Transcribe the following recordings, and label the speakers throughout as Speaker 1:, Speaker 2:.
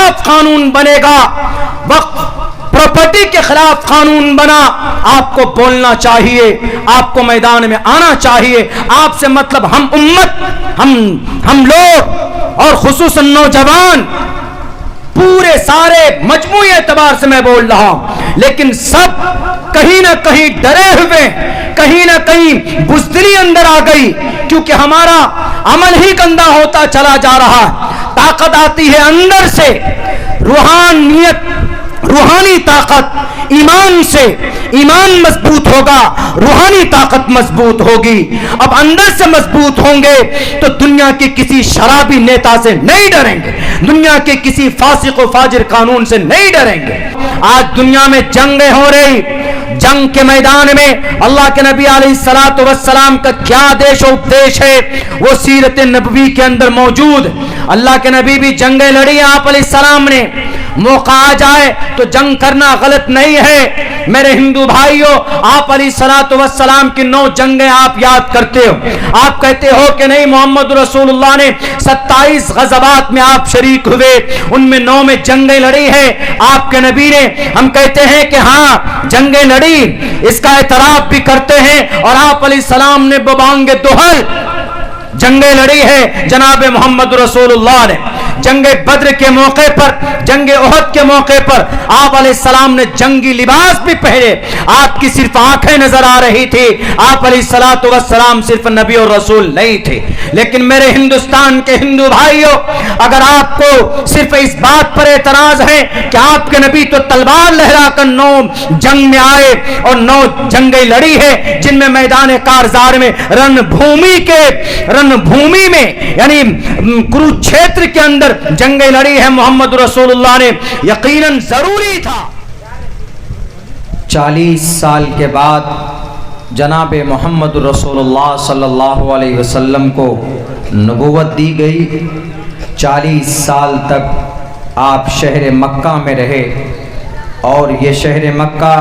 Speaker 1: خلاف قانون بنے گا، وقف پراپرٹی کے خلاف قانون بنا، آپ کو بولنا چاہیے، آپ کو میدان میں آنا چاہیے۔ آپ سے مطلب ہم امت، ہم لوگ اور خصوصاً نوجوان پورے سارے مجموعی اعتبار سے میں بول رہا ہوں، لیکن سب کہیں نہ کہیں ڈرے ہوئے، کہیں نہ کہیں بزدلی اندر آ گئی، کیونکہ ہمارا عمل ہی گندا ہوتا چلا جا رہا ہے۔ طاقت آتی ہے اندر سے، روحانی طاقت، ایمان سے، ایمان مضبوط ہوگا، روحانی طاقت مضبوط ہوگی۔ اب اندر سے مضبوط ہوں گے تو دنیا کے کسی شرابی نیتا سے نہیں ڈریں گے، دنیا کے کسی فاسق و فاجر قانون سے نہیں ڈریں گے۔ آج دنیا میں جنگیں ہو رہی، جنگ کے میدان میں اللہ کے نبی علیہ الصلوۃ والسلام کا کیا دیش و اپدیش ہے وہ سیرت نبوی کے اندر موجود۔ اللہ کے نبی بھی جنگیں لڑی، آپ علیہ السلام نے۔ موقع آ جائے تو جنگ کرنا غلط نہیں ہے میرے ہندو بھائیوں۔ آپ علیہ الصلوۃ والسلام کی 9 جنگیں آپ یاد کرتے ہو، آپ کہتے ہو کہ نہیں محمد رسول اللہ نے 27 غزوات میں آپ شریک ہوئے، ان میں 9 میں جنگیں لڑی ہیں آپ کے نبی نے۔ ہم کہتے ہیں کہ ہاں جنگیں لڑی، اس کا اعتراف بھی کرتے ہیں، اور آپ علیہ السلام نے ببانگ دہل جنگیں لڑی ہے جناب محمد رسول اللہ نے۔ جنگ بدر کے موقع پر، جنگ احد کے موقع پر آپ علیہ السلام نے جنگی لباس بھی پہنے، آپ کی صرف آنکھیں نظر آ رہی تھی، آپ علیہ الصلوۃ والسلام صرف نبی اور رسول نہیں تھے۔ لیکن میرے ہندوستان کے ہندو بھائیوں، اگر آپ کو صرف اس بات پر اعتراض ہے کہ آپ کے نبی تو تلوار لہرا کر 9 جنگ میں آئے اور 9 جنگیں لڑی ہے، جن میں میدان کارزار میں رن بھومی میں یعنی کروچھیتر کے اندر جنگیں لڑی ہے محمد رسول اللہ نے، یقیناً ضروری تھا۔
Speaker 2: 40 سال کے بعد جناب محمد رسول اللہ صلی اللہ علیہ وسلم کو نبوت دی گئی۔ 40 سال تک آپ شہر مکہ میں رہے، اور یہ شہر مکہ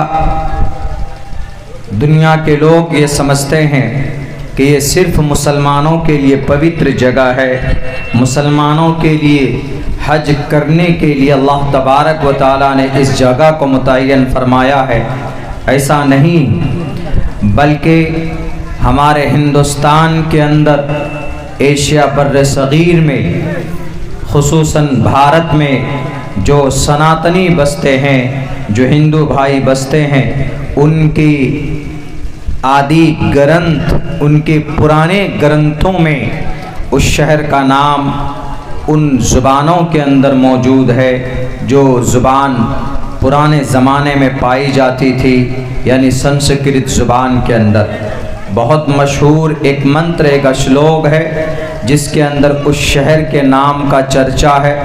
Speaker 2: دنیا کے لوگ یہ سمجھتے ہیں کہ یہ صرف مسلمانوں کے لیے پوتر جگہ ہے، مسلمانوں کے لیے حج کرنے کے لیے اللہ تبارک و تعالیٰ نے اس جگہ کو متعین فرمایا ہے۔ ایسا نہیں، بلکہ ہمارے ہندوستان کے اندر، ایشیا بر صغیر میں، خصوصاً بھارت میں جو سناتنی بستے ہیں، جو ہندو بھائی بستے ہیں، ان کی آدی گرنتھ، ان کے پرانے گرنتھوں میں اس شہر کا نام ان زبانوں کے اندر موجود ہے جو زبان پرانے زمانے میں پائی جاتی تھی، یعنی سنسکرت زبان کے اندر۔ بہت مشہور ایک منتر، ایک اشلوک ہے جس کے اندر اس شہر کے نام کا چرچا ہے،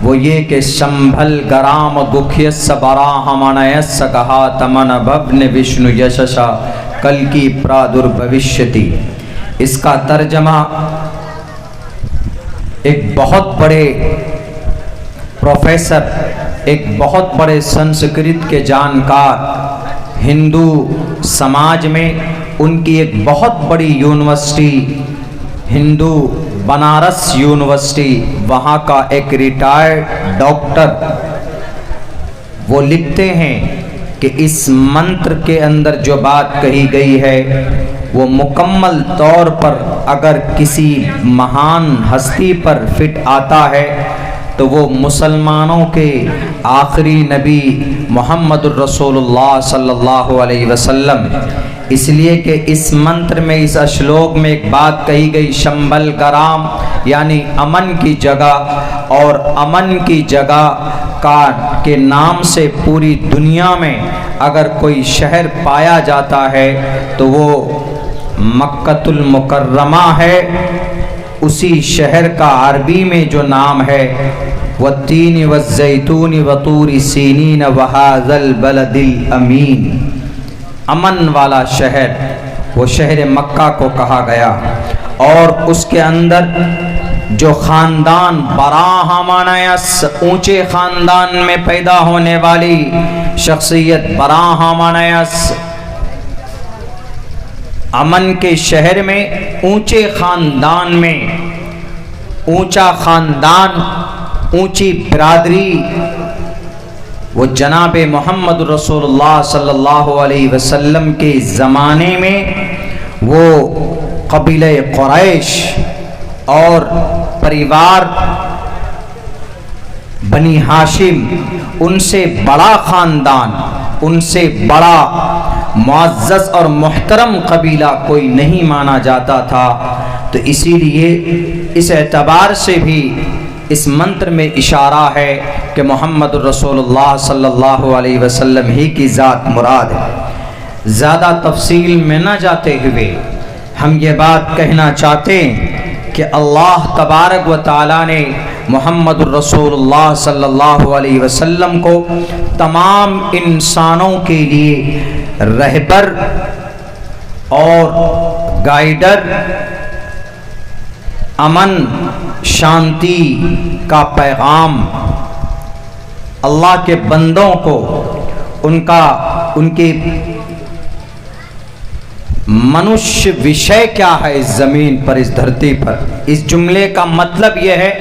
Speaker 2: وہ یہ کہ شمبھل گرام دکھیس براہمنیس کہا تمن بھبن وشنو یششا کل کی پرادربھوشیتی۔ اس کا ترجمہ ایک بہت بڑے پروفیسر، ایک بہت بڑے سنسکرت کے جانکار، ہندو سماج میں ان کی ایک بہت بڑی یونیورسٹی، ہندو بنارس یونیورسٹی، وہاں کا ایک ریٹائرڈ ڈاکٹر، وہ لکھتے ہیں کہ اس منتر کے اندر جو بات کہی گئی ہے وہ مکمل طور پر اگر کسی مہان ہستی پر فٹ آتا ہے تو وہ مسلمانوں کے آخری نبی محمد الرسول اللہ صلی اللہ علیہ وسلم، اس لیے کہ اس منتر میں، اس اشلوک میں ایک بات کہی گئی، شمبل گرام یعنی امن کی جگہ، اور امن کی جگہ کے نام سے پوری دنیا میں اگر کوئی شہر پایا جاتا ہے تو وہ مکۃ المکرمہ ہے۔ اسی شہر کا عربی میں جو نام ہے والتین والزیتون وطور سینین وہذا البلد الامین، امن والا شہر، وہ شہر مکہ کو کہا گیا۔ اور اس کے اندر جو خاندان براہمنیس، اونچے خاندان میں پیدا ہونے والی شخصیت براہمنیس، امن کے شہر میں اونچے خاندان میں، اونچا خاندان اونچی برادری وہ جناب محمد رسول اللہ صلی اللہ علیہ وسلم کے زمانے میں وہ قبیلہ قریش اور پریوار بنی ہاشم، ان سے بڑا خاندان، ان سے بڑا معزز اور محترم قبیلہ کوئی نہیں مانا جاتا تھا۔ تو اسی لیے اس اعتبار سے بھی اس منتر میں اشارہ ہے کہ محمد رسول اللہ صلی اللہ علیہ وسلم ہی کی ذات مراد ہے۔ زیادہ تفصیل میں نہ جاتے ہوئے ہم یہ بات کہنا چاہتے ہیں کہ اللہ تبارک و تعالیٰ نے محمد الرسول اللہ صلی اللہ علیہ وسلم کو تمام انسانوں کے لیے رہبر اور گائیڈر، امن شانتی کا پیغام، اللہ کے بندوں کو ان کے منشیہ وشے کیا ہے اس زمین پر، اس دھرتی پر۔ اس جملے کا مطلب یہ ہے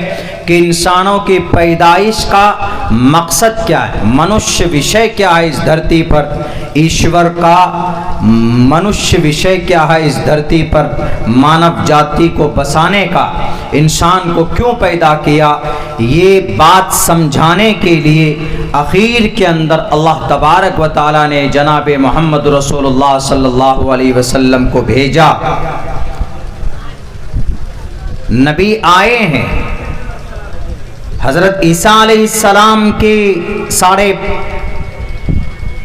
Speaker 2: کہ انسانوں کی پیدائش کا مقصد کیا ہے، منشیہ وشے کیا ہے اس دھرتی پر، ایشور کا منشیہ وشے کیا ہے اس دھرتی پر، مانو جاتی کو بسانے کا، انسان کو کیوں پیدا کیا، یہ بات سمجھانے کے لیے اخیر کے اندر اللہ تبارک و تعالیٰ نے جناب محمد رسول اللہ صلی اللہ علیہ وسلم کو بھیجا۔ نبی آئے ہیں حضرت عیسیٰ علیہ السلام کے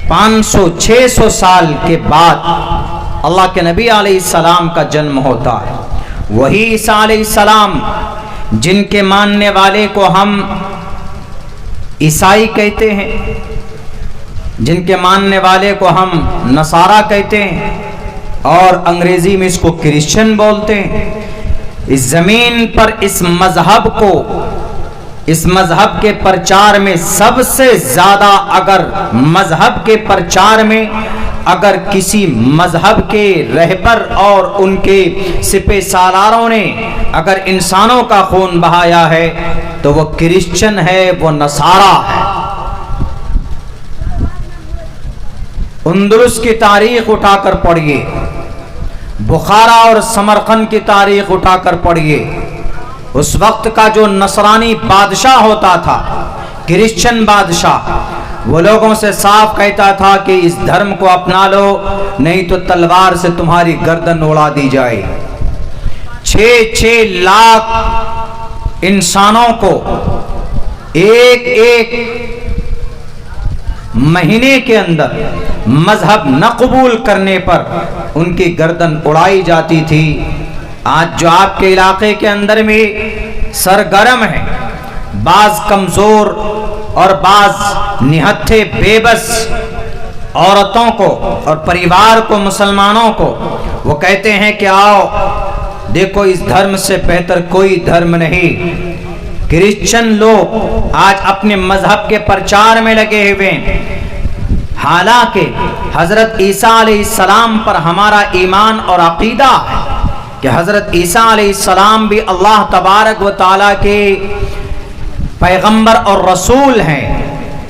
Speaker 2: 550-600 سال کے بعد اللہ کے نبی علیہ السلام کا جنم ہوتا ہے۔ وہی عیسیٰ علیہ السلام جن کے ماننے والے کو ہم عیسائی کہتے ہیں، جن کے ماننے والے کو ہم نصارہ کہتے ہیں، اور انگریزی میں اس کو کرسچن بولتے ہیں، اس زمین پر اس مذہب کے پرچار میں سب سے زیادہ، اگر مذہب کے پرچار میں اگر کسی مذہب کے رہبر اور ان کے سپہ سالاروں نے اگر انسانوں کا خون بہایا ہے تو وہ کرسچن ہے، وہ نصارہ ہے۔ اندلس کی تاریخ اٹھا کر پڑھیے، بخارا اور سمرقند کی تاریخ اٹھا کر پڑھیے، اس وقت کا جو نصرانی بادشاہ ہوتا تھا، کرسچن بادشاہ، وہ لوگوں سے صاف کہتا تھا کہ اس دھرم کو اپنا لو نہیں تو تلوار سے تمہاری گردن اڑا دی جائے۔ 6 لاکھ انسانوں کو ایک مہینے کے اندر مذہب نہ قبول کرنے پر ان کی گردن اڑائی جاتی تھی۔ آج جو آپ کے علاقے کے اندر میں سرگرم ہے، بعض کمزور اور بعض نہتھے بے بس عورتوں کو اور پریوار کو، مسلمانوں کو، وہ کہتے ہیں کہ آؤ دیکھو اس دھرم سے بہتر کوئی دھرم نہیں۔ کرسچن لوگ آج اپنے مذہب کے پرچار میں لگے ہوئے ہیں، حالانکہ حضرت عیسیٰ علیہ السلام پر ہمارا ایمان اور عقیدہ ہے کہ حضرت عیسیٰ علیہ السلام بھی اللہ تبارک و تعالیٰ کے پیغمبر اور رسول ہیں،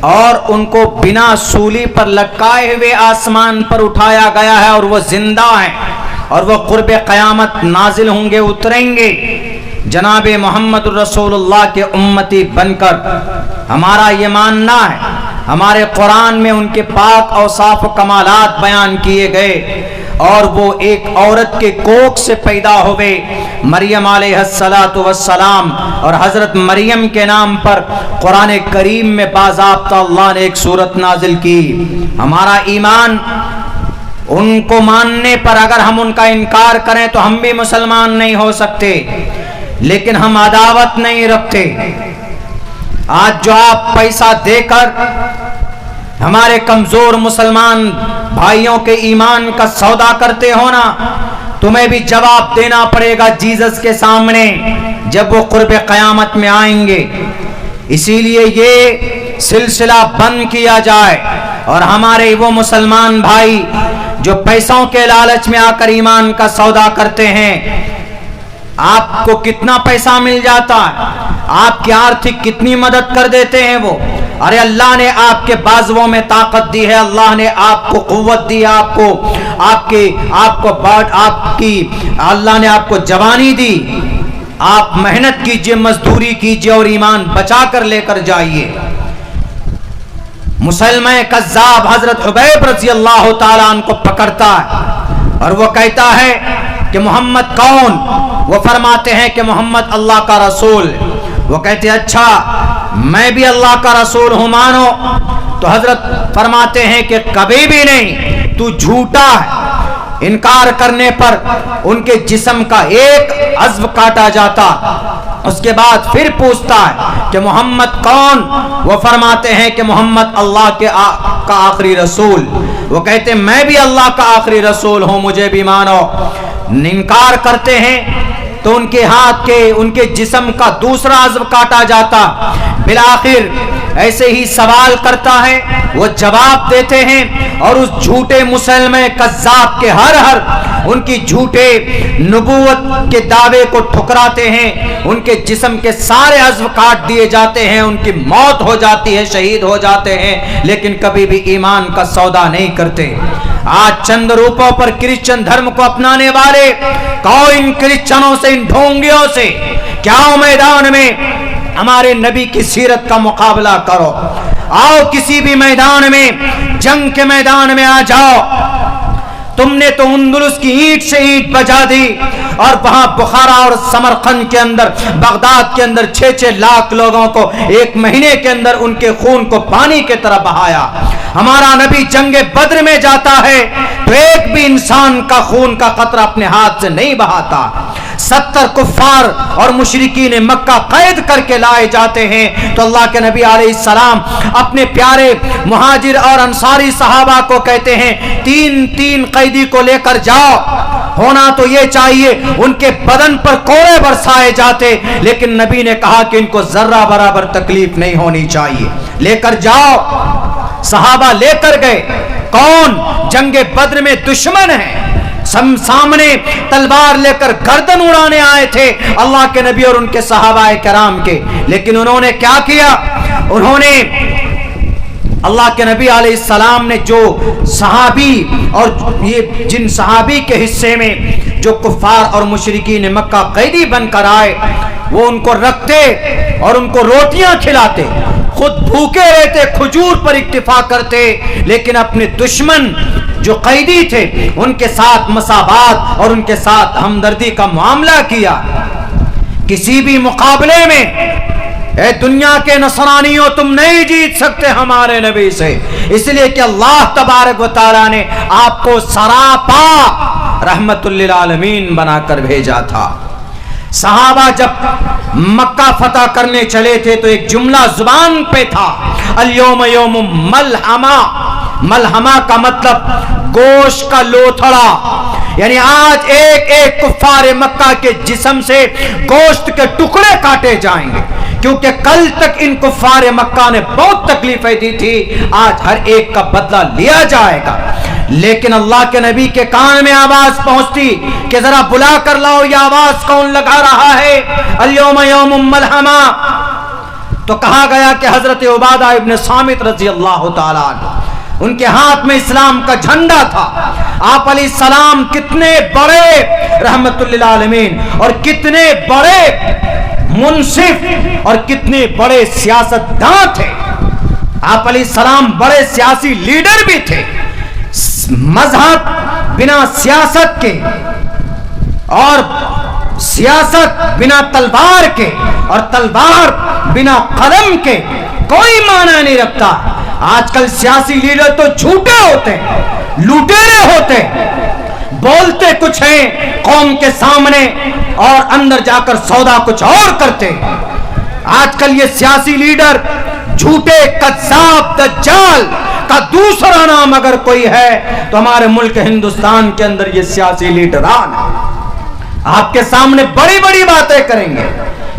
Speaker 2: اور ان کو بنا سولی پر لٹکائے ہوئے آسمان پر اٹھایا گیا ہے، اور وہ زندہ ہیں، اور وہ قرب قیامت نازل ہوں گے، اتریں گے جناب محمد رسول اللہ کے امتی بن کر۔ ہمارا یہ ماننا ہے، ہمارے قرآن میں ان کے پاک اوصاف و کمالات بیان کیے گئے، اور وہ ایک عورت کے کوکھ سے پیدا ہوئے، مریم علیہ السلام، اور حضرت مریم کے نام پر قرآن کریم میں باضابطہ اللہ نے ایک سورت نازل کی۔ ہمارا ایمان، ان کو ماننے پر اگر ہم ان کا انکار کریں تو ہم بھی مسلمان نہیں ہو سکتے، لیکن ہم عداوت نہیں رکھتے۔ آج جو آپ پیسہ دے کر ہمارے کمزور مسلمان بھائیوں کے ایمان کا سودا کرتے ہو نا، تمہیں بھی جواب دینا پڑے گا جیزس کے سامنے جب وہ قرب قیامت میں آئیں گے۔ اسی لیے یہ سلسلہ بند کیا جائے، اور ہمارے وہ مسلمان بھائی جو پیسوں کے لالچ میں آ کر ایمان کا سودا کرتے ہیں، آپ کو کتنا پیسہ مل جاتا ہے، آپ کی آرتھک کتنی مدد کر دیتے ہیں وہ. ارے اللہ نے آپ کے بازوؤں میں طاقت دی ہے، اللہ نے آپ کو قوت دی، اللہ نے آپ کو جوانی دی. آپ محنت کیجئے، مزدوری کیجئے اور ایمان بچا کر لے کر جائیے. مسلمہ کذاب حضرت حبیب رضی اللہ تعالیٰ عنہ کو پکڑتا ہے اور وہ کہتا ہے کہ محمد کون؟ وہ فرماتے ہیں کہ محمد اللہ کا رسول. وہ کہتے ہیں اچھا میں بھی اللہ کا رسول ہوں، مانو. تو حضرت فرماتے ہیں کہ کبھی بھی نہیں، تو جھوٹا ہے. انکار کرنے پر ان کے جسم کا ایک عضو کاٹا جاتا. اس کے بعد پھر پوچھتا ہے کہ محمد کون؟ وہ فرماتے ہیں کہ محمد اللہ کا آخری رسول. وہ کہتے ہیں میں بھی اللہ کا آخری رسول ہوں، مجھے بھی مانو. انکار کرتے ہیں تو ان کے ہاتھ کے، ان کے جسم کا دوسرا عضو کاٹا جاتا. بالآخر ایسے ہی سوال کرتا ہے، وہ جواب دیتے ہیں اور اس جھوٹے مسلمہ کذاب کے ہر ان کی جھوٹے نبوت کے دعوے کو ٹھکراتے ہیں. ان کے جسم کے سارے عضو کاٹ دیے جاتے ہیں، ان کی موت ہو جاتی ہے، شہید ہو جاتے ہیں، لیکن کبھی بھی ایمان کا سودا نہیں کرتے. آج چند روپوں پر کرسچن دھرم کو اپنانے والے کہو ان کرسچنوں سے، ان ڈھونگیوں سے کیا میدان میں ہمارے نبی کی سیرت کا مقابلہ کرو. آؤ کسی بھی میدان میں، جنگ کے میدان میں آ جاؤ. تم نے تو اندلس کی اینٹ سے اینٹ بجا دی اور وہاں بخارا اور سمرقند کے اندر، بغداد کے اندر 6-6 لاکھ لوگوں کو ایک مہینے کے اندر ان کے خون کو پانی کی طرح بہایا. ہمارا نبی جنگ بدر میں جاتا ہے تو ایک بھی انسان کا خون کا قطرہ اپنے ہاتھ سے نہیں بہاتا. 70 کفار اور مشرکین مکہ قید کر کے لائے جاتے ہیں تو اللہ کے نبی علیہ السلام اپنے پیارے مہاجر اور انصاری صحابہ کو کہتے ہیں 3 قیدی کو لے کر جاؤ. ہونا تو یہ چاہیے ان کے بدن پر کوڑے برسائے جاتے، لیکن نبی نے کہا کہ ان کو ذرہ برابر تکلیف نہیں ہونی چاہیے، لے کر جاؤ. صحابہ لے کر گئے. کون؟ جنگ بدر میں دشمن ہے، سامنے تلوار لے کر گردن اڑانے آئے تھے اللہ کے نبی اور ان کے صحابہ کرام کے. لیکن انہوں نے کیا کیا؟ انہوں نے اللہ کے نبی علیہ السلام نے جو صحابی اور یہ جن صحابی کے حصے میں جو کفار اور مشرکین مکہ قیدی بن کر آئے، وہ ان کو رکھتے اور ان کو روٹیاں کھلاتے، خود بھوکے رہتے، کھجور پر اکتفا کرتے، لیکن اپنے دشمن جو قیدی تھے ان کے ساتھ مساوات اور ان کے ساتھ ہمدردی کا معاملہ کیا. کسی بھی مقابلے میں اے دنیا کے نصرانیوں تم نہیں جیت سکتے ہمارے نبی سے، اس لیے کہ اللہ تبارک و تعالیٰ نے آپ کو سراپا رحمت للعالمین بنا کر بھیجا تھا. صحابہ جب مکہ فتح کرنے چلے تھے تو ایک جملہ زبان پہ تھا، الیوم یوم ملحمہ. ملحمہ کا مطلب گوشت کا لوتھڑا، یعنی آج ایک کفار مکہ کے جسم سے گوشت کے ٹکڑے کاٹے جائیں گے، کیونکہ کل تک ان کفار مکہ نے بہت تکلیفیں دی تھی، آج ہر ایک کا بدلہ لیا جائے گا. لیکن اللہ کے نبی کے کان میں آواز پہنچتی کہ ذرا بلا کر لاؤ یہ آواز کون لگا رہا ہے، الیوم یوم ملحمہ. تو کہا گیا کہ حضرت عبادہ ابن صامت رضی اللہ تعالیٰ عنہ، ان کے ہاتھ میں اسلام کا جھنڈا تھا. آپ علیہ السلام کتنے بڑے رحمت للعالمین اور کتنے بڑے منصف اور کتنے بڑے سیاستداں تھے. آپ علیہ السلام بڑے سیاسی لیڈر بھی تھے. مذہب بنا سیاست کے اور سیاست بنا تلوار کے اور تلوار بنا قلم کے کوئی معنی نہیں رکھتا. آج کل سیاسی لیڈر تو جھوٹے ہوتے ہیں، لوٹیرے ہوتے ہیں، بولتے کچھ ہیں قوم کے سامنے اور اندر جا کر سودا کچھ اور کرتے ہیں. آج کل یہ سیاسی لیڈر جھوٹے، کذاب، دجال کا دوسرا نام اگر کوئی ہے تو ہمارے ملک ہندوستان کے اندر یہ سیاسی لیڈران ہیں. آپ کے سامنے بڑی بڑی باتیں کریں گے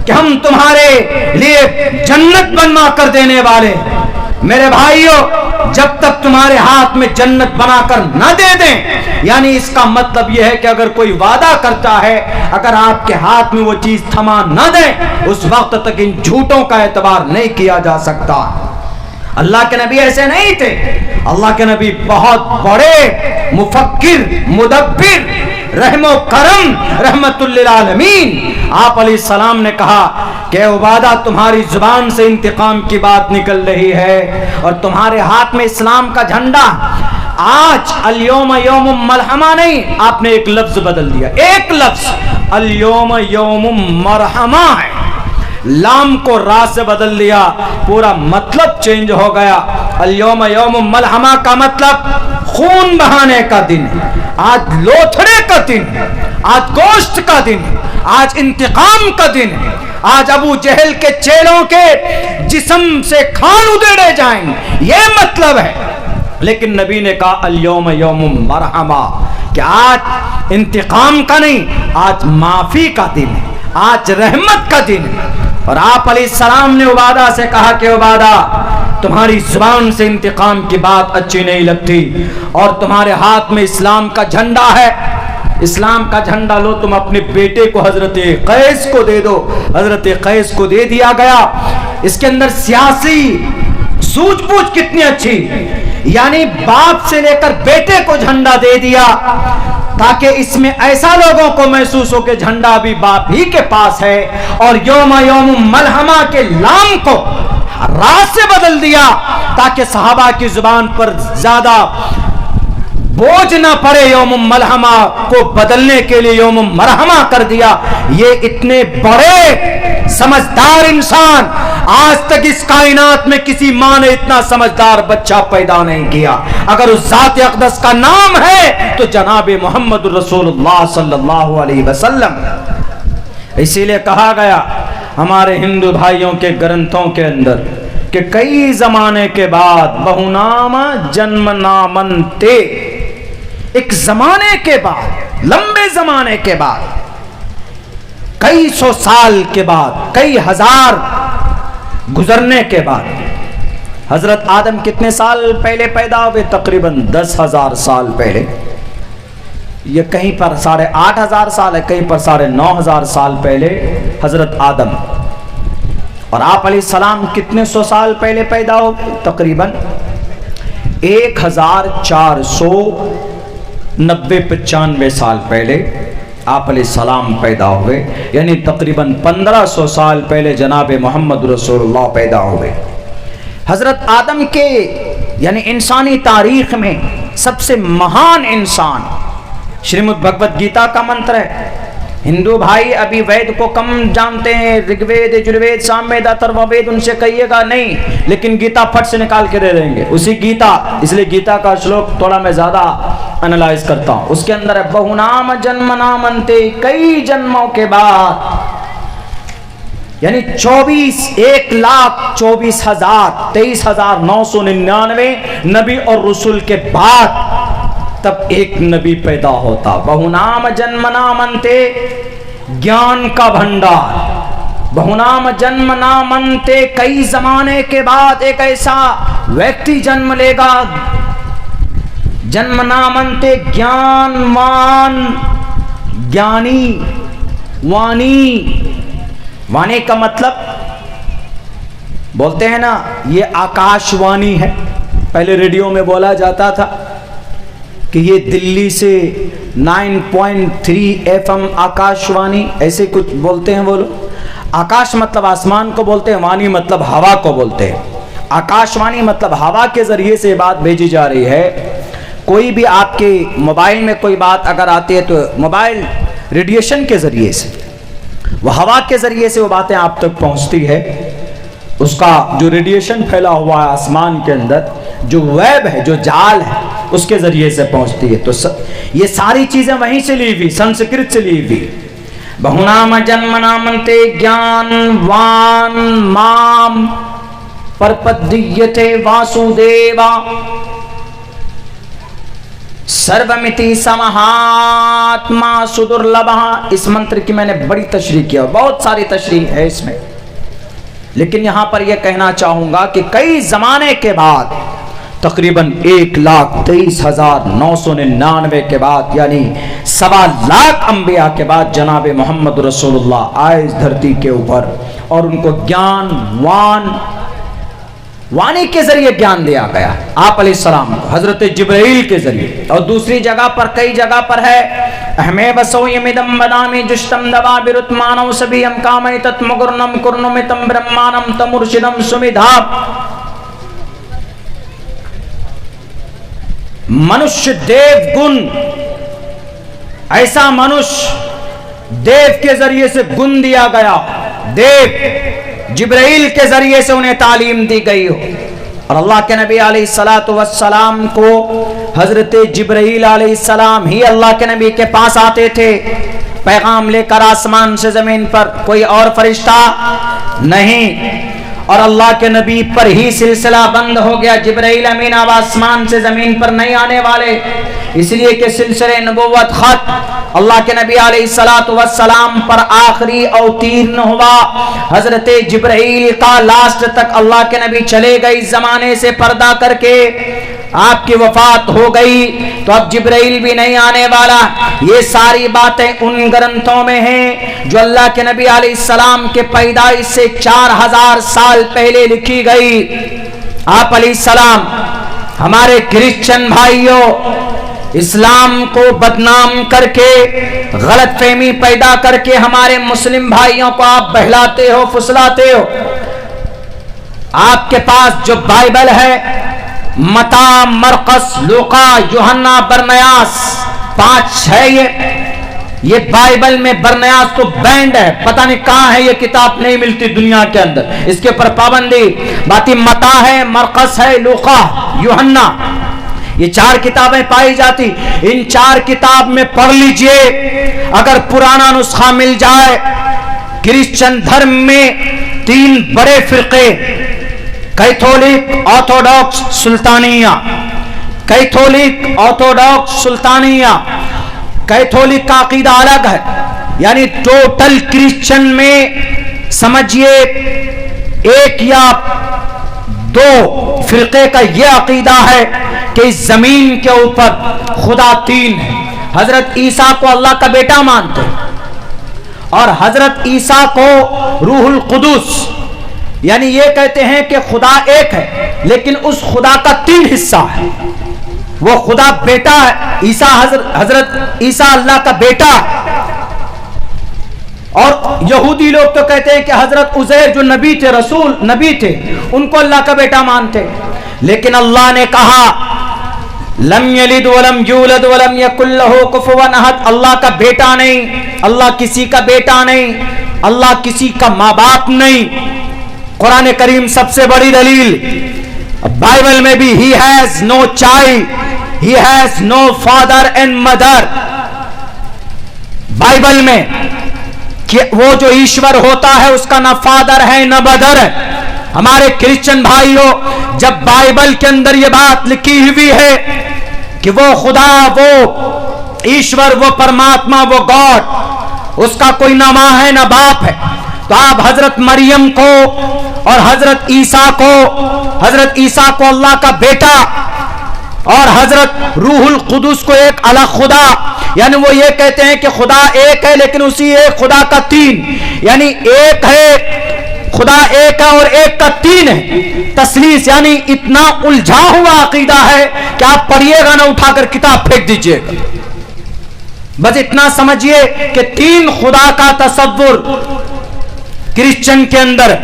Speaker 2: کہ ہم تمہارے لیے جنت بنوا کر دینے والے. میرے بھائیوں،
Speaker 1: جب تک تمہارے ہاتھ میں جنت بنا کر نہ دے دیں. یعنی اس کا مطلب یہ ہے کہ اگر کوئی وعدہ کرتا ہے، اگر آپ کے ہاتھ میں وہ چیز تھما نہ دیں، اس وقت تک ان جھوٹوں کا اعتبار نہیں کیا جا سکتا. اللہ کے نبی ایسے نہیں تھے. اللہ کے نبی بہت بڑے مفکر، مدبر، رحم و کرم، رحمت للعالمین. آپ علیہ السلام نے کہا کہ عبادہ تمہاری زبان سے انتقام کی بات نکل رہی ہے اور تمہارے ہاتھ میں اسلام کا جھنڈا. آج الیوم یوم ملحمہ نہیں، آپ نے ایک لفظ بدل دیا. ایک لفظ الیوم یوم مرحمہ ہے، لام کو را سے بدل دیا، پورا مطلب چینج ہو گیا. الیوم یوم ملحمہ کا مطلب خون بہانے کا دن. آج لوتھڑے کا دن، آج گوشت کا دن، آج انتقام کا دن. آج ابو جہل کے چیلوں کے جسم سے کھان ادھیڑے جائیں، یہ مطلب ہے. لیکن نبی نے کہا الیوم یوم مرحمہ، کہ آج انتقام کا نہیں، آج معافی کا دن ہے، آج رحمت کا دن ہے. اور آپ علیہ السلام نے عبادہ سے کہا کہ عبادہ تمہاری زبان سے انتقام کی بات اچھی نہیں لگتی اور تمہارے ہاتھ میں اسلام کا جھنڈا ہے. اسلام کا جھنڈا لو، تم اپنے بیٹے کو حضرت قیس کو دے دو. حضرت قیس کو دے دیا گیا. اس کے اندر سیاسی سوچ بوجھ کتنی اچھی، یعنی باپ سے لے کر بیٹے کو جھنڈا دے دیا تاکہ اس میں ایسا لوگوں کو محسوس ہو کہ جھنڈا بھی باپ ہی کے پاس ہے. اور یوم یوم ملحمہ کے لام کو را سے بدل دیا تاکہ صحابہ کی زبان پر زیادہ بوجھ نہ پڑے. یوم ملحمہ کو بدلنے کے لیے یوم مرحمہ کر دیا. یہ اتنے بڑے سمجھدار انسان، آج تک اس کائنات میں کسی ماں نے اتنا سمجھدار بچہ پیدا نہیں کیا. اگر اس ذات اقدس کا نام ہے تو جناب محمد رسول اللہ صلی اللہ علیہ وسلم. اسی لیے کہا گیا ہمارے ہندو بھائیوں کے گرنتھوں کے اندر کہ کئی زمانے کے بعد بہونام جنم نامنتے، ایک زمانے کے بعد، لمبے زمانے کے بعد، کئی سو سال کے بعد، کئی ہزار گزرنے کے بعد، حضرت آدم کتنے سال پہلے پیدا ہوئے؟ تقریباً 10,000 سال پہلے. یہ کہیں پر 8,500 سال ہے، کہیں پر 9,500 سال پہلے حضرت آدم. اور آپ علیہ السلام کتنے سو سال پہلے پیدا ہو؟ تقریباً 1490-95 سال پہلے آپ علیہ السلام پیدا ہوئے. یعنی تقریباً 1500 سال پہلے جناب محمد رسول اللہ پیدا ہوئے. حضرت آدم کے یعنی انسانی تاریخ میں سب سے مہان انسان، شریمد بھگوت گیتا کا منتر ہے. ہندو بھائی ابھی وید کو کم جانتے ہیں، رگ وید، یجروید، سام وید، اتھرو وید، ان سے کہیے گا نہیں، لیکن گیتا پھٹ سے نکال کے دے دیں گے. اسی گیتا، اس لیے گیتا کا شلوک تھوڑا میں زیادہ انالائز کرتا ہوں. اس کے اندر ہے بہونام جنم نامنتے، کئی جنموں کے بعد، یعنی 1,24,000 23,999 نبی اور رسول کے بعد تب ایک نبی پیدا ہوتا. بہونام جنم نامنتے، گیان کا بھنڈار. بہونام جنم نامنتے، کئی زمانے کے بعد ایک ایسا ویکتی جنم لے گا. جنم نامنتے، گیانوان، گیانی، وانی. وانی کا مطلب بولتے ہیں نا، یہ آکاش وانی ہے. پہلے ریڈیو میں بولا جاتا تھا کہ یہ دلی سے 9.3 FM آکاش وانی، ایسے کچھ بولتے ہیں وہ لوگ. آکاش مطلب آسمان کو بولتے ہیں، وانی مطلب ہوا کو بولتے ہیں. آکاش وانی مطلب ہوا کے ذریعے سے بات بھیجی جا رہی ہے. کوئی بھی آپ کے موبائل میں کوئی بات اگر آتی ہے تو موبائل ریڈیشن کے ذریعے سے، وہ ہوا کے ذریعے سے وہ باتیں آپ تک پہنچتی ہے. اس کا جو ریڈیشن پھیلا ہوا ہے آسمان کے اندر، جو ویب ہے، جو جال ہے، اس کے ذریعے سے پہنچتی ہے. تو یہ ساری چیزیں وہیں سے لی ہوئی، سنسکرت سے لی ہوئی. بہونام جنم نامنتے، گیان وان مام پرپدیتے واسودیوا سرومتی سمہاتما سدرلبھا. اس منتر کی میں نے بڑی تشریح کیا، بہت ساری تشریح ہے اس میں، لیکن یہاں پر یہ کہنا چاہوں گا کہ کئی زمانے کے بعد
Speaker 2: تقریباً 1,23,999 کے بعد یعنی 1.25 انبیاء کے بعد جناب محمد رسول اللہ آئے اس دھرتی کے اوپر، اور ان کو گیان وانی کے ذریعے گیان دیا گیا آپ علیہ السلام کو حضرت جبرائیل کے ذریعے۔ اور دوسری جگہ پر کئی جگہ پر ہے احمے بسوی مدم بدامی جشتم دبا برتمانو سبیم کامی تت مگرنم کرنمتم برمانم تمرشدم سمیدھاب۔ منشیہ دیو گن، ایسا منشیہ دیو کے ذریعے سے گن دیا گیا، دیو جبرائیل کے ذریعے سے انہیں تعلیم دی گئی ہو۔ اور اللہ کے نبی علیہ السلام کو حضرت جبرائیل علیہ السلام ہی اللہ کے نبی کے پاس آتے تھے پیغام لے کر آسمان سے زمین پر، کوئی اور فرشتہ نہیں۔ اور اللہ کے نبی پر ہی سلسلہ بند ہو گیا، جبرائیل امین اب آسمان سے زمین پر نہیں آنے والے، اس لیے کہ سلسلے نبوت خط اللہ کے نبی علیہ السلام پر آخری اوتیرن ہوا۔ حضرت جبرائیل کا لاسٹ تک اللہ کے نبی چلے گئے اس زمانے سے پردہ کر کے، آپ کی وفات ہو گئی تو اب جبرائیل بھی نہیں آنے والا۔ یہ ساری باتیں ان گرنتھوں میں ہیں جو اللہ کے نبی علیہ السلام کے پیدائش سے 4000 سال پہلے لکھی گئی۔ آپ علیہ السلام ہمارے کرسچن بھائیوں اسلام کو بدنام کر کے، غلط فہمی پیدا کر کے ہمارے مسلم بھائیوں کو آپ بہلاتے ہو، پھسلاتے ہو۔ آپ کے پاس جو بائبل ہے متی، مرقس، لوقا، یوحنا، برنیاس 5 ہے، یہ بائبل میں برنیاس تو بینڈ ہے، پتہ نہیں کہاں ہے، یہ کتاب نہیں ملتی دنیا کے اندر، اس کے اوپر پابندی۔ باقی متی ہے، مرقس ہے، لوقا، یوحنا، یہ 4 کتابیں پائی جاتی۔ ان 4 کتاب میں پڑھ لیجئے، اگر پرانا نسخہ مل جائے۔ کرسچن دھرم میں 3 بڑے فرقے، کیتھولک، آرتھوڈاکس، سلطانیہ۔ کیتھولک، آرتھوڈاکس، سلطانیہ۔ کیتھولک کا عقیدہ الگ ہے، یعنی ٹوٹل کرسچن میں سمجھئے 1 یا 2 فرقے کا یہ عقیدہ ہے کہ اس زمین کے اوپر خدا 3 ہے۔ حضرت عیسیٰ کو اللہ کا بیٹا مانتے ہیں، اور حضرت عیسیٰ کو روح القدس، یعنی یہ کہتے ہیں کہ خدا ایک ہے لیکن اس خدا کا 3 حصہ ہے۔ وہ خدا بیٹا ہے، حضرت عیسیٰ اللہ کا بیٹا ہے۔ اور یہودی لوگ تو کہتے ہیں کہ حضرت عزیر جو نبی تھے، رسول نبی تھے، ان کو اللہ کا بیٹا مانتے۔ لیکن اللہ نے کہا لم یلد ولم یولد ولم یکن لہ کفوا احد، اللہ کا بیٹا نہیں، اللہ کسی کا بیٹا نہیں، اللہ کسی کا ماں باپ نہیں۔ قرآن کریم سب سے بڑی دلیل، بائبل میں بھی he has no child, he has no father and mother۔ Bible میں کہ وہ جو ایشور ہوتا ہے اس کا نہ فادر ہے نہ مدر ہے۔ ہمارے کرسچن بھائیوں، جب بائبل کے اندر یہ بات لکھی ہوئی ہے کہ وہ خدا، وہ ایشور، وہ پرماتما، وہ گاڈ، اس کا کوئی نہ ماں ہے نہ باپ ہے، تو آپ حضرت مریم کو اور حضرت عیسیٰ کو اللہ کا بیٹا اور حضرت روح القدس کو ایک الگ خدا، یعنی وہ یہ کہتے ہیں کہ خدا ایک ہے لیکن اسی ایک خدا کا 3، یعنی ایک ہے، خدا ایک ہے اور ایک کا 3 ہے۔ تثلیث یعنی اتنا الجھا ہوا عقیدہ ہے کہ آپ پڑھیے گا نہ اٹھا کر کتاب پھینک دیجئے گا۔ بس اتنا سمجھیے کہ 3 خدا کا تصور کرسچن کے اندر،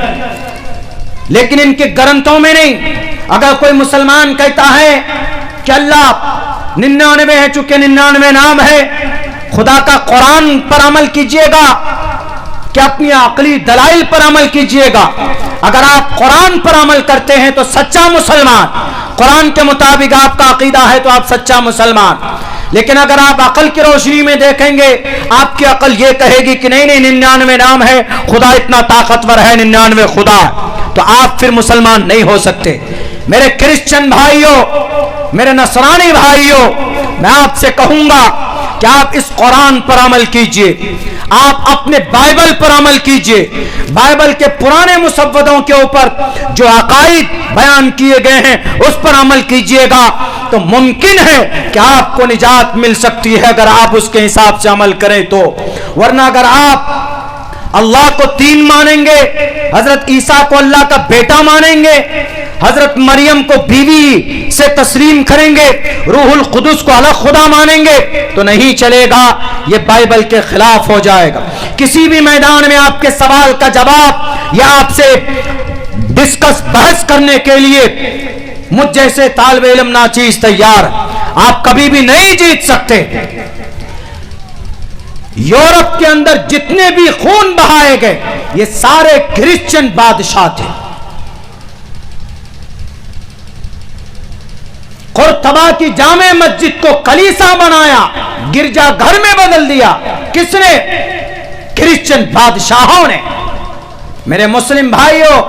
Speaker 2: لیکن ان کے گرنتھوں میں نہیں۔ اگر کوئی مسلمان کہتا ہے کہ اللہ 99 ہے، چونکہ 99 نام ہے، خدا کا قرآن پر عمل کیجئے گا کہ اپنی عقلی دلائل پر عمل کیجئے گا۔ اگر آپ قرآن پر عمل کرتے ہیں تو سچا مسلمان، قرآن کے مطابق آپ کا عقیدہ ہے تو آپ سچا مسلمان۔ لیکن اگر آپ عقل کی روشنی میں دیکھیں گے، آپ کی عقل یہ کہے گی کہ نہیں 99 نام ہے، خدا اتنا طاقتور ہے، 99 خدا ہے، تو آپ پھر مسلمان نہیں ہو سکتے۔ میرے کرسچن بھائیوں، میرے نصرانی بھائیوں، میں آپ سے کہوں گا
Speaker 1: کہ آپ اس قرآن پر عمل کیجئے, آپ اپنے بائبل پر عمل کیجئے. بائبل کے پرانے مسودوں کے اوپر جو عقائد بیان کیے گئے ہیں اس پر عمل کیجئے گا تو ممکن ہے کہ آپ کو نجات مل سکتی ہے اگر آپ اس کے حساب سے عمل کریں تو. ورنہ اگر آپ اللہ کو تین مانیں گے, حضرت عیسیٰ کو اللہ کا بیٹا مانیں گے, حضرت مریم کو بیوی سے تسلیم کریں گے, روح القدس کو الگ خدا مانیں گے تو نہیں چلے گا, یہ بائبل کے خلاف ہو جائے گا. کسی بھی میدان میں آپ کے سوال کا جواب یا آپ سے ڈسکس بحث کرنے کے لیے مجھ جیسے طالب علم ناچیز تیار, آپ کبھی بھی نہیں جیت سکتے. یورپ کے اندر جتنے بھی خون بہائے گئے یہ سارے کرسچن بادشاہ تھے. قرطبہ کی جامع مسجد کو کلیسا بنایا, گرجا گھر میں بدل دیا, کس نے؟ کرسچن بادشاہوں نے. میرے مسلم بھائیوں,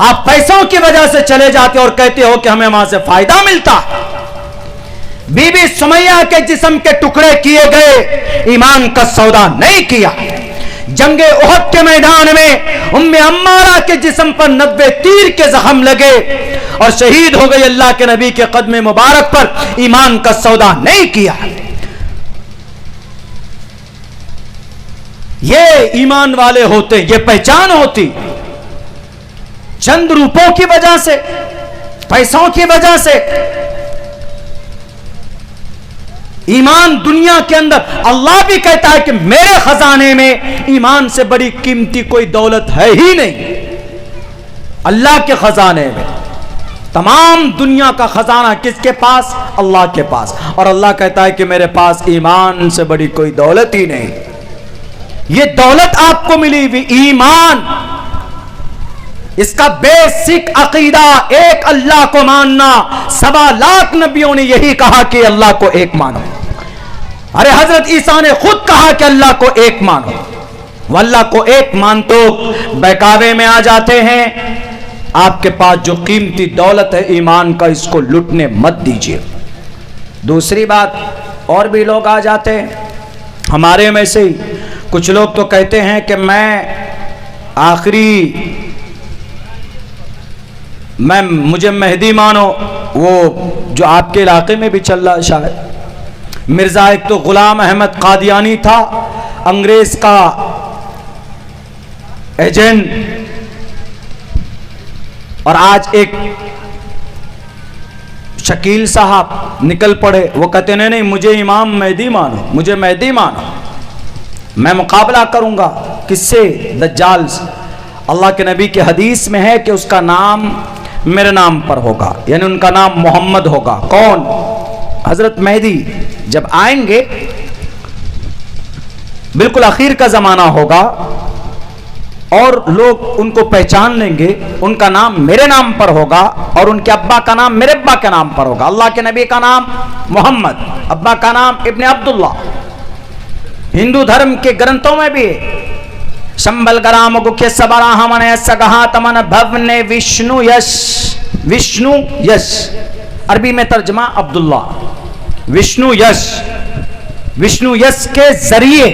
Speaker 1: آپ پیسوں کی وجہ سے چلے جاتے اور کہتے ہو کہ ہمیں وہاں سے فائدہ ملتا. بی بی سمیہ کے جسم کے ٹکڑے کیے گئے, ایمان کا سودا نہیں کیا. جنگ احد کے میدان میں ام عمارہ کے جسم پر 90 تیر کے زخم لگے اور شہید ہو گئی اللہ کے نبی کے قدم مبارک پر, ایمان کا سودا نہیں کیا. یہ ایمان والے ہوتے, یہ پہچان ہوتی. چند روپوں کی وجہ سے, پیسوں کی وجہ سے ایمان دنیا کے اندر, اللہ بھی کہتا ہے کہ میرے خزانے میں ایمان سے بڑی قیمتی کوئی دولت ہے ہی نہیں. اللہ کے خزانے میں تمام دنیا کا خزانہ کس کے پاس؟ اللہ کے پاس. اور اللہ کہتا ہے کہ میرے پاس ایمان سے بڑی کوئی دولت ہی نہیں. یہ دولت آپ کو ملی ہوئی ایمان, اس کا بیسک عقیدہ ایک اللہ کو ماننا. 7 لاکھ نبیوں نے یہی کہا کہ اللہ کو ایک مانو. ارے حضرت عیسیٰ نے خود کہا کہ اللہ کو ایک مانو. وہ اللہ کو ایک مانتو بہکاوے میں آ جاتے ہیں. آپ کے پاس جو قیمتی دولت ہے ایمان کا, اس کو لٹنے مت دیجیے. دوسری بات, اور بھی لوگ آ جاتے ہیں ہمارے میں سے ہی. کچھ لوگ تو کہتے ہیں کہ مجھے مہدی مانو. وہ جو آپ کے علاقے میں بھی چل رہا ہے شاید. مرزا ایک تو غلام احمد قادیانی تھا, انگریز کا ایجنٹ, اور آج ایک شکیل صاحب نکل پڑے, وہ کہتے نہیں مجھے امام مہدی مانو, مجھے مہدی مانو. میں مقابلہ کروں گا کس سے؟ دجال سے. اللہ کے نبی کی حدیث میں ہے کہ اس کا نام میرے نام پر ہوگا, یعنی ان کا نام محمد ہوگا. کون؟ حضرت مہدی. جب آئیں گے بالکل آخر کا زمانہ ہوگا اور لوگ ان کو پہچان لیں گے, ان کا نام میرے نام پر ہوگا اور ان کے ابا کا نام میرے ابا کے نام پر ہوگا. اللہ کے نبی کا نام محمد, ابا کا نام ابن عبداللہ. ہندو دھرم کے گرنتھوں میں بھی شمبل گرام گکھے سبرا ہمنے سگہا تمن بھونے وشنو یش. وشنو یش عربی میں ترجمہ عبداللہ. وشنو یش, وشنو یش کے ذریعے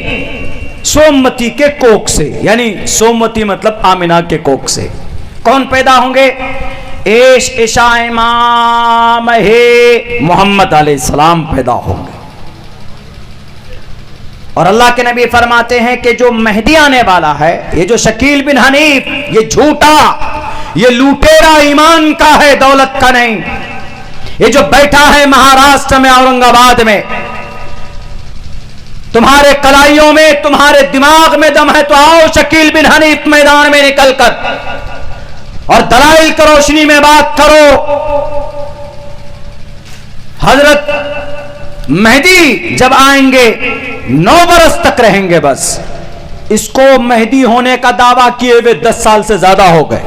Speaker 1: سومتی کے کوک سے, یعنی سومتی مطلب آمنہ کے کوک سے کون پیدا ہوں گے؟ ایش عشا امام ہے محمد علیہ السلام پیدا ہوں گے. اور اللہ کے نبی فرماتے ہیں کہ جو مہدی آنے والا ہے, یہ جو شکیل بن حنیف, یہ جھوٹا, یہ لوٹیرا ایمان کا ہے, دولت کا نہیں. یہ جو بیٹھا ہے مہاراشٹر میں, اورنگ آباد میں, تمہارے کلائیوں میں, تمہارے دماغ میں دم ہے تو آؤ شکیل بن حنیف میدان میں نکل کر اور دلائل کی روشنی میں بات کرو. حضرت مہدی جب آئیں گے 9 برس تک رہیں گے بس. اس کو مہدی ہونے کا دعویٰ کیے ہوئے 10 سال سے زیادہ ہو گئے.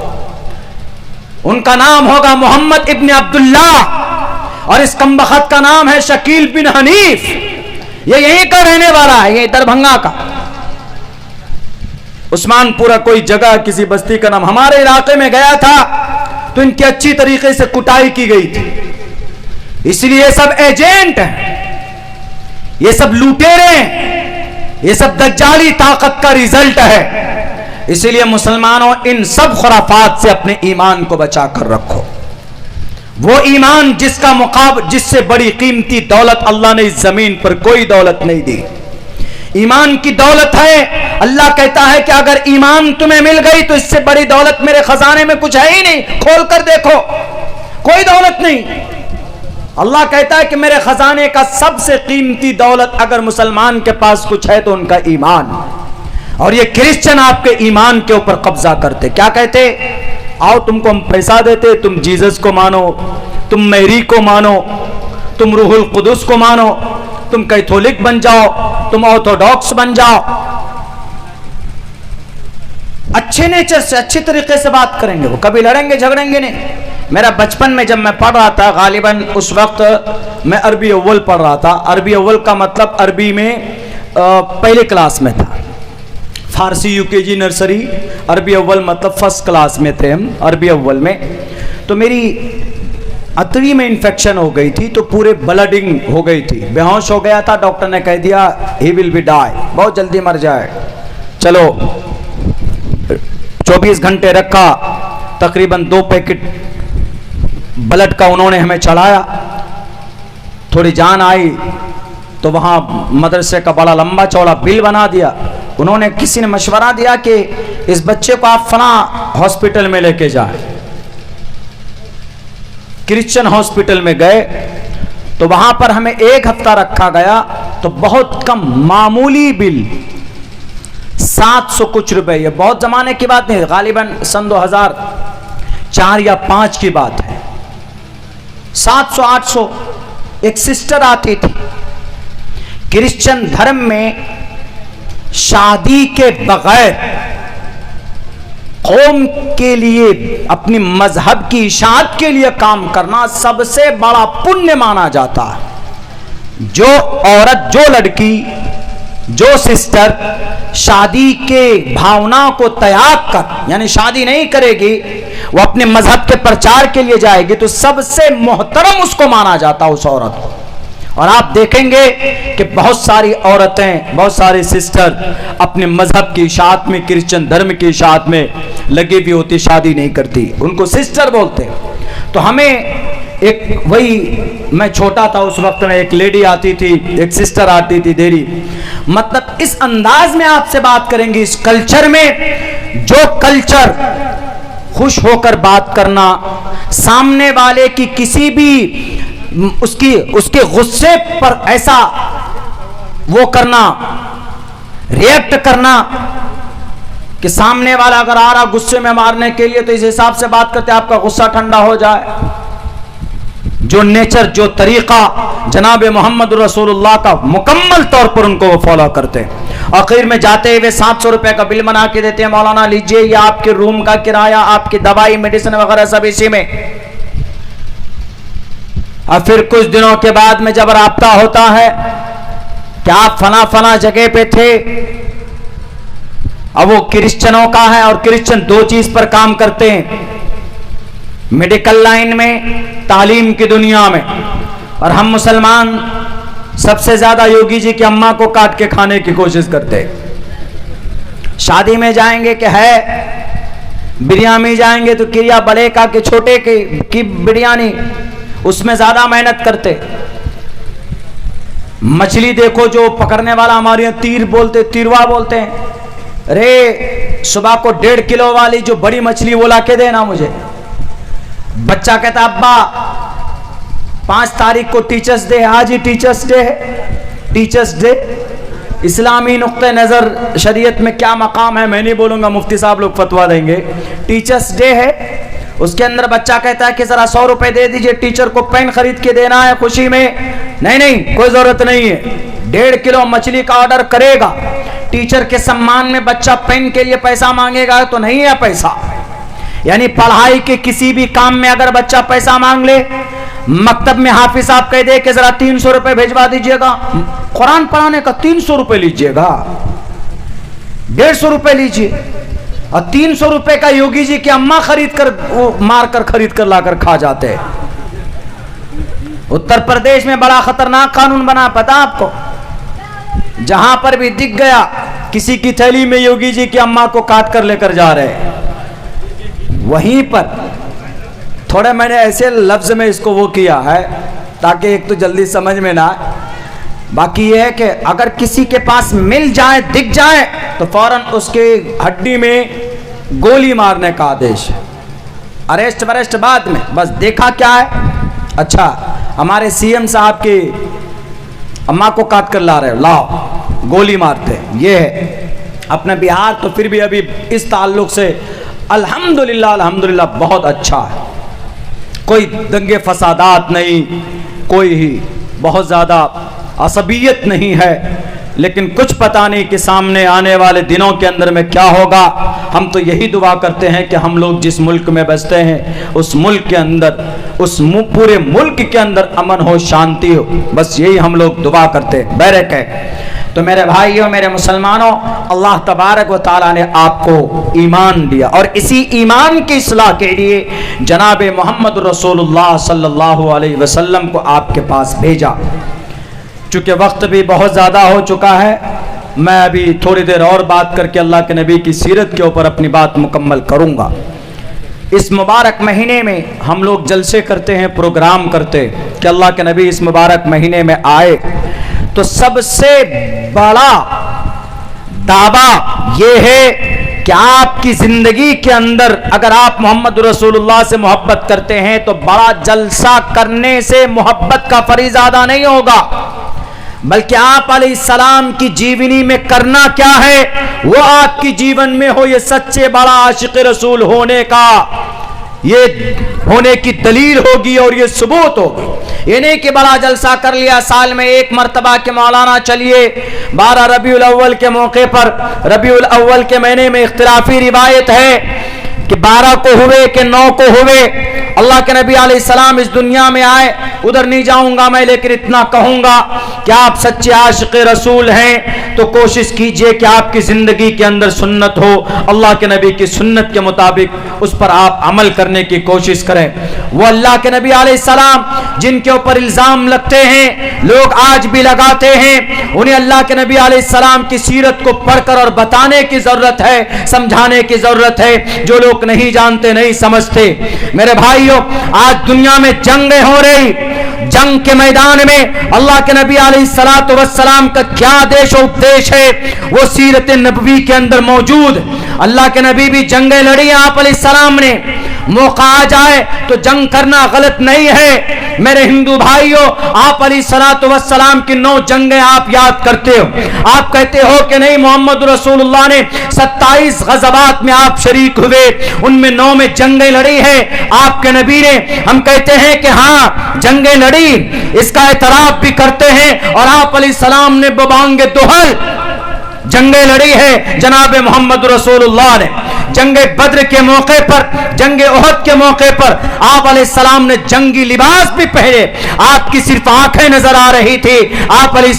Speaker 1: ان کا نام ہوگا محمد ابن عبداللہ اور اس کمبخت کا نام ہے شکیل بن حنیف. یہ یہیں کا رہنے والا ہے, یہ دربھنگا کا. عثمان پورا کوئی جگہ کسی بستی کا نام, ہمارے علاقے میں گیا تھا تو ان کی اچھی طریقے سے کٹائی کی گئی تھی. اس لیے سب ایجنٹ ہیں, یہ سب لوٹیرے ہیں، یہ سب دجالی طاقت کا ریزلٹ ہے. اسی لیے مسلمانوں ان سب خرافات سے اپنے ایمان کو بچا کر رکھو. وہ ایمان جس سے بڑی قیمتی دولت اللہ نے اس زمین پر کوئی دولت نہیں دی. ایمان کی دولت ہے. اللہ کہتا ہے کہ اگر ایمان تمہیں مل گئی تو اس سے بڑی دولت میرے خزانے میں کچھ ہے ہی نہیں، کھول کر دیکھو کوئی دولت نہیں. اللہ کہتا ہے کہ میرے خزانے کا سب سے قیمتی دولت اگر مسلمان کے پاس کچھ ہے تو ان کا ایمان. اور یہ کرسچن آپ کے ایمان کے اوپر قبضہ کرتے. کیا کہتے؟ آؤ تم کو ہم پیسہ دیتے، تم جیزس کو مانو، تم میری کو مانو، تم روح القدس کو مانو، تم کیتھولک بن جاؤ، تم آرتھوڈاکس بن جاؤ. اچھے نیچر سے اچھے طریقے سے بات کریں گے، وہ کبھی لڑیں گے جھگڑیں گے نہیں. میرا بچپن میں جب میں پڑھ رہا تھا، غالباً اس وقت میں عربی اول پڑھ رہا تھا. عربی اول کا مطلب عربی میں پہلے کلاس میں تھا. فارسی یو کے جی نرسری، عربی اول مطلب فرسٹ کلاس میں تھے ہم عربی اول میں. تو میری اتری میں انفیکشن ہو گئی تھی، تو پورے بلڈنگ ہو گئی تھی، بے ہوش ہو گیا تھا. ڈاکٹر نے کہہ دیا ہی ول بی ڈائی، بہت جلدی مر جائے. چلو 24 گھنٹے رکھا، تقریباً 2 پیکٹ بلڈ کا انہوں نے ہمیں چڑھایا. تھوڑی جان آئی تو وہاں مدرسے کا بڑا لمبا چوڑا بل بنا دیا. انہوں نے کسی نے مشورہ دیا کہ اس بچے کو آپ فلاں ہاسپٹل میں لے کے جائیں. کرسچن ہاسپٹل میں گئے تو وہاں پر ہمیں 1 ہفتہ رکھا گیا. تو بہت کم معمولی بل 700 کچھ روپے. یہ بہت زمانے کی بات نہیں، غالباً سن 2004 یا 5 کی بات ہے. 700-800. ایک سسٹر آتی تھی. کرسچن دھرم میں شادی کے بغیر قوم کے لیے، اپنی مذہب کی اشاعت کے لیے کام کرنا سب سے بڑا پنیہ مانا جاتا ہے. جو عورت، جو لڑکی، جو سسٹر شادی کے بھاونا کو تیاگ کر، یعنی شادی نہیں کرے گی، وہ اپنے مذہب کے پرچار کے لیے جائے گی، تو سب سے محترم اس کو مانا جاتا اس عورت کو. اور آپ دیکھیں گے کہ بہت ساری عورتیں، بہت ساری سسٹر اپنے مذہب کی اشاعت میں، کرسچن دھرم کی اشاعت میں لگی بھی ہوتی، شادی نہیں کرتی، ان کو سسٹر بولتے. تو ہمیں ایک، وہی میں چھوٹا تھا اس وقت میں، ایک لیڈی آتی تھی، ایک سسٹر آتی تھی دیری. مطلب اس انداز میں آپ سے بات کریں گے. اس کلچر میں، جو کلچر خوش ہو کر بات کرنا، سامنے والے کی کسی بھی اس کے غصے پر ایسا وہ کرنا، ریئیکٹ کرنا کہ سامنے والا اگر آ رہا غصے میں مارنے کے لیے تو اس حساب سے بات کرتے آپ کا غصہ ٹھنڈا ہو جائے. جو نیچر، جو طریقہ جناب محمد رسول اللہ کا مکمل طور پر ان کو وہ فالو کرتے. آخر میں جاتے ہوئے 700 روپے کا بل بنا کے دیتے ہیں، مولانا لیجئے، یہ آپ کے روم کا کرایہ، آپ کی دوائی، میڈیسن وغیرہ سب اسی میں. اور پھر کچھ دنوں کے بعد میں جب رابطہ ہوتا ہے کہ آپ فلاں جگہ پہ تھے، اب وہ کرسچنوں کا ہے، اور کرسچن 2 چیز پر کام کرتے ہیں، میڈیکل لائن میں، تعلیم کی دنیا میں. اور ہم مسلمان سب سے زیادہ یوگی جی کی اماں کو کاٹ کے کھانے کی کوشش کرتے. شادی میں جائیں گے کہ ہے بریانی، جائیں گے تو کریا بڑے کا کہ چھوٹے کی بریانی، اس میں زیادہ محنت کرتے. مچھلی دیکھو، جو پکڑنے والا ہمارے یہاں تیر بولتے، تیروا بولتے ہیں. ارے صبح کو 1.5 کلو والی جو بڑی مچھلی وہ لا کے دینا مجھے. بچہ کہتا ابا 5 تاریخ کو ٹیچرز ڈے، آج ہی ٹیچرز ڈے ہے. ٹیچرز ڈے اسلامی نقطہ نظر شریعت میں کیا مقام ہے میں نہیں بولوں گا، مفتی صاحب لوگ فتوا دیں گے. ٹیچرز ڈے ہے، اس کے اندر بچہ کہتا ہے کہ ذرا 100 روپے دے دیجئے، ٹیچر کو پین خرید کے دینا ہے خوشی میں. نہیں کوئی ضرورت نہیں ہے. 1.5 کلو مچھلی کا آرڈر کرے گا، ٹیچر کے سمان میں بچہ پین کے لیے پیسہ مانگے گا تو نہیں ہے پیسہ. یعنی پڑھائی کے کسی بھی کام میں اگر بچہ پیسہ مانگ لے، مکتب میں حافظ صاحب کہہ دے کہ ذرا 300 روپے بھیجوا دیجئے گا، قرآن پڑھانے کا 300 روپے لیجئے گا، 150 روپے لیجئے. اور 300 روپے کا یوگی جی کی اماں خرید کر، وہ مار کر خرید کر لا کر کھا جاتے ہیں. اتر پردیش میں بڑا خطرناک قانون بنا، پتا آپ کو؟
Speaker 2: جہاں پر بھی دکھ گیا کسی کی تھیلی میں یوگی جی کی اماں کو کاٹ کر لے کر جا رہے ہیں، وہیں پر تھوڑے میں نے ایسے لفظ میں اس کو وہ کیا ہے تاکہ ایک تو جلدی سمجھ میں نہ آئے، باقی یہ ہے کہ اگر کسی کے پاس مل جائے دکھ جائے تو فوراً اس کے ہڈی میں گولی مارنے کا آدیش ہے، اریسٹ وریسٹ بعد میں، بس دیکھا کیا ہے، اچھا ہمارے سی ایم صاحب کی اماں کو کاٹ کر لا رہے، لاؤ گولی مارتے، یہ ہے اپنے بہار تو پھر بھی ابھی اس تعلق سے الحمدللہ بہت اچھا ہے، کوئی دنگے فسادات نہیں، کوئی ہی بہت زیادہ عصبیت نہیں ہے، لیکن کچھ پتہ نہیں کہ سامنے آنے والے دنوں کے اندر میں کیا ہوگا۔ ہم تو یہی دعا کرتے ہیں کہ ہم لوگ جس ملک میں بستے ہیں اس ملک کے اندر، اس پورے ملک کے اندر امن ہو، شانتی ہو، بس یہی ہم لوگ دعا کرتے ہیں، بیرک ہے۔ تو میرے بھائیوں، میرے مسلمانوں، اللہ تبارک و تعالیٰ نے آپ کو ایمان دیا اور اسی ایمان کی اصلاح کے لیے جناب محمد رسول اللہ صلی اللہ علیہ وسلم کو آپ کے پاس بھیجا۔ چونکہ وقت بھی بہت زیادہ ہو چکا ہے، میں ابھی تھوڑی دیر اور بات کر کے اللہ کے نبی کی سیرت کے اوپر اپنی بات مکمل کروں گا۔ اس مبارک مہینے میں ہم لوگ جلسے کرتے ہیں، پروگرام کرتے کہ اللہ کے نبی اس مبارک مہینے میں آئے، تو سب سے بڑا دعویٰ یہ ہے کہ آپ کی زندگی کے اندر اگر آپ محمد رسول اللہ سے محبت کرتے ہیں تو بڑا جلسہ کرنے سے محبت کا فریضہ ادا نہیں ہوگا، بلکہ آپ علیہ السلام کی جیونی میں کرنا کیا ہے، وہ آپ کی جیون میں ہو، یہ سچے بڑا عاشق رسول ہونے کا یہ ہونے کی دلیل ہوگی اور یہ ثبوت ہوگی۔ یہ نہیں کہ بڑا جلسہ کر لیا سال میں ایک مرتبہ کہ مولانا چلیے 12 ربیع الاول کے موقع پر، ربیع الاول کے مہینے میں اختلافی روایت ہے کہ 12 کو ہوئے کہ 9 کو ہوئے، اللہ کے نبی علیہ السلام اس دنیا میں آئے، ادھر نہیں جاؤں گا میں، لیکن اتنا کہوں گا کہ آپ سچے عاشق رسول ہیں تو کوشش کیجئے کہ آپ کی زندگی کے اندر سنت ہو، اللہ کے نبی کی سنت کے مطابق اس پر آپ عمل کرنے کی کوشش کریں۔ وہ اللہ کے نبی علیہ السلام جن کے اوپر الزام لگتے ہیں، لوگ آج بھی لگاتے ہیں، انہیں اللہ کے نبی علیہ السلام کی سیرت کو پڑھ کر اور بتانے کی ضرورت ہے، سمجھانے کی ضرورت ہے، جو لوگ نہیں جانتے نہیں سمجھتے۔ میرے بھائیوں، آج دنیا میں جنگیں ہو رہی، جنگ کے میدان میں اللہ کے نبی علیہ السلام کا کیا آدیش و اپدیش ہے وہ سیرت نبوی کے اندر موجود۔ اللہ کے نبی بھی جنگیں لڑی ہیں آپ علیہ السلام نے، موقع آ جائے تو جنگ کرنا غلط نہیں ہے۔ میرے ہندو بھائیوں، آپ علیہ السلام کی 9 جنگیں آپ یاد کرتے ہو، آپ کہتے ہو کہ نہیں محمد رسول اللہ نے 27 غزوات میں آپ شریک ہوئے، ان میں 9 میں جنگیں لڑی ہیں آپ کے نبی نے، ہم کہتے ہیں کہ ہاں جنگیں لڑی، اس کا اعتراف بھی کرتے ہیں، اور آپ علیہ السلام نے ببانگ دوہل جنگیں لڑی ہے جناب محمد رسول اللہ نے۔ جنگ بدر کے موقع پر، جنگ احد کے موقع پر آپ علیہ السلام نے جنگی لباس بھی پہنے، آپ کی صرف آنکھیں نظر آ رہی تھی، آپ علیہ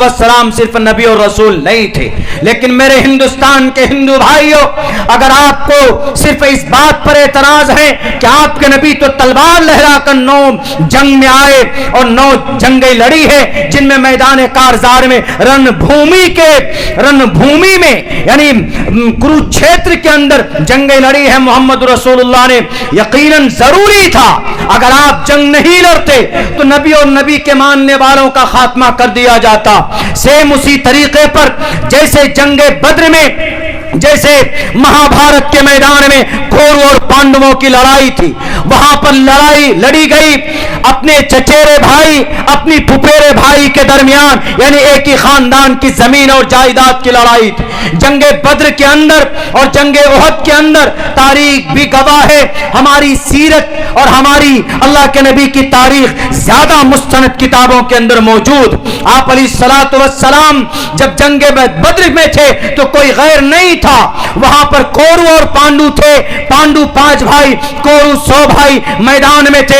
Speaker 2: السلام صرف نبی اور رسول نہیں تھے۔ لیکن میرے ہندوستان کے ہندو بھائیوں، اگر آپ کو صرف اس بات پر اعتراض ہے کہ آپ کے نبی تو تلوار لہرا کر 9 جنگ میں آئے اور 9 جنگیں لڑی ہے، جن میں میدان کارزار میں رن بھومی میں یعنی کروچھیتر کے اندر جنگیں لڑی ہے محمد رسول اللہ نے، یقیناً ضروری تھا اگر آپ جنگ نہیں لڑتے تو نبی اور نبی کے ماننے والوں کا خاتمہ کر دیا جاتا۔ سیم اسی طریقے پر جیسے جنگ بدر میں، جیسے مہابھارت کے میدان میں کورو اور پانڈووں کی لڑائی تھی، وہاں پر لڑائی لڑی گئی اپنے چچیرے بھائی، اپنی پھپھیرے بھائی کے درمیان، یعنی ایک ہی خاندان کی زمین اور جائیداد کی لڑائی تھی۔ جنگ بدر کے اندر اور جنگ احد کے اندر تاریخ بھی گواہ ہے، ہماری سیرت اور ہماری اللہ کے نبی کی تاریخ زیادہ مستند کتابوں کے اندر موجود۔ آپ علیہ السلام جب جنگ بدر میں تھے تو کوئی غیر نہیں تھا، وہاں پر کورو اور پانڈو تھے، پانڈو 5 بھائی، کورو 100 بھائی میدان میں تھے،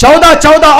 Speaker 1: 14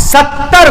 Speaker 1: 70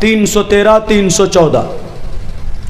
Speaker 1: 313, 314,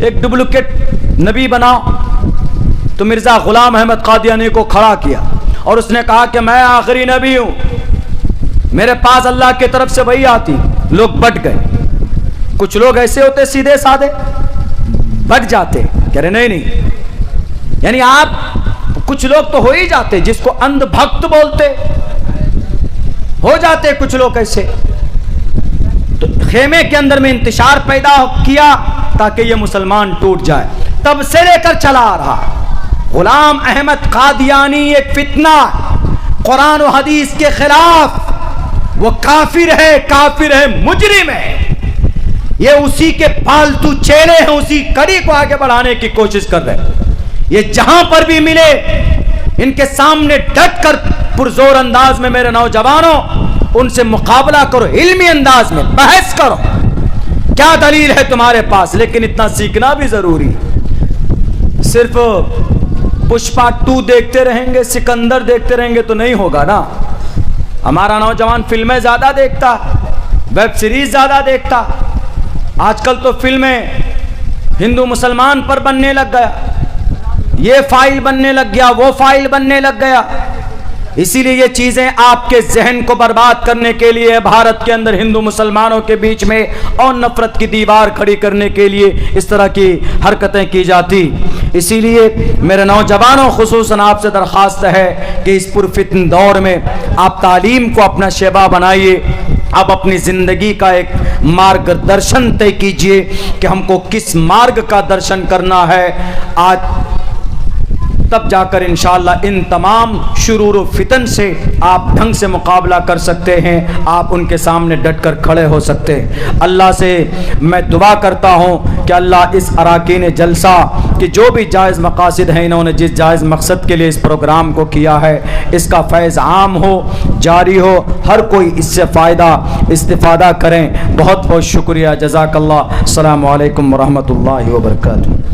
Speaker 3: ایک ڈپلیکیٹ نبی بناؤ. تو مرزا غلام احمد قادیانی کو کھڑا کیا اور اس نے کہا کہ میں آخری نبی ہوں, میرے پاس اللہ کی طرف سے وحی آتی. لوگ بٹ گئے. کچھ لوگ ایسے ہوتے سیدھے سادے, بٹ جاتے, کہہ رہے نہیں نہیں, یعنی آپ کچھ لوگ تو ہو ہی جاتے, جس کو اندھ بھکت بولتے, ہو جاتے کچھ لوگ ایسے. تو خیمے کے اندر میں انتشار پیدا کیا تاکہ یہ مسلمان ٹوٹ جائے. تب سے لے کر چلا آ رہا. غلام احمد قادیانی ایک فتنہ, قرآن و حدیث کے خلاف, وہ کافر ہے, مجرم ہے. یہ اسی کے پالتو چیلے ہیں, اسی کڑی کو آگے بڑھانے کی کوشش کر رہے ہیں. یہ جہاں پر بھی ملے ان کے سامنے ڈٹ کر پرزور انداز میں میرے نوجوانوں ان سے مقابلہ کرو, علمی انداز میں بحث کرو, کیا دلیل ہے تمہارے پاس. لیکن اتنا سیکھنا بھی ضروری. صرف پشپا 2 دیکھتے رہیں گے, سکندر دیکھتے رہیں گے تو نہیں ہوگا نا. ہمارا نوجوان فلمیں زیادہ دیکھتا, ویب سیریز زیادہ دیکھتا. آج کل تو فلمیں ہندو مسلمان پر بننے لگ گیا, یہ فائل بننے لگ گیا, وہ فائل بننے لگ گیا. اسی لیے یہ چیزیں آپ کے ذہن کو برباد کرنے کے لیے بھارت کے اندر ہندو مسلمانوں کے بیچ میں اور نفرت کی دیوار کھڑی کرنے کے لیے اس طرح کی حرکتیں کی جاتی. اسی لیے میرے نوجوانوں خصوصاً آپ سے درخواست ہے کہ اس پرفتن دور میں آپ تعلیم کو اپنا شعبہ بنائیے. آپ اپنی زندگی کا ایک مارگ درشن طے کیجئے کہ ہم کو کس مارگ کا درشن کرنا ہے. آج تب جا کر انشاءاللہ ان تمام شرور و فتن سے آپ ڈھنگ سے مقابلہ کر سکتے ہیں, آپ ان کے سامنے ڈٹ کر کھڑے ہو سکتے ہیں. اللہ سے میں دعا کرتا ہوں کہ اللہ اس اراکین جلسہ کہ جو بھی جائز مقاصد ہیں, انہوں نے جس جائز مقصد کے لیے اس پروگرام کو کیا ہے, اس کا فیض عام ہو, جاری ہو, ہر کوئی اس سے فائدہ استفادہ کریں. بہت بہت شکریہ, جزاک اللہ. السلام علیکم ورحمۃ اللہ وبرکاتہ.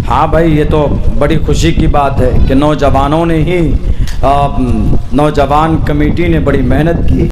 Speaker 3: ہاں بھائی, یہ تو بڑی خوشی کی بات ہے کہ نوجوانوں نے ہی, نوجوان کمیٹی نے بڑی محنت کی.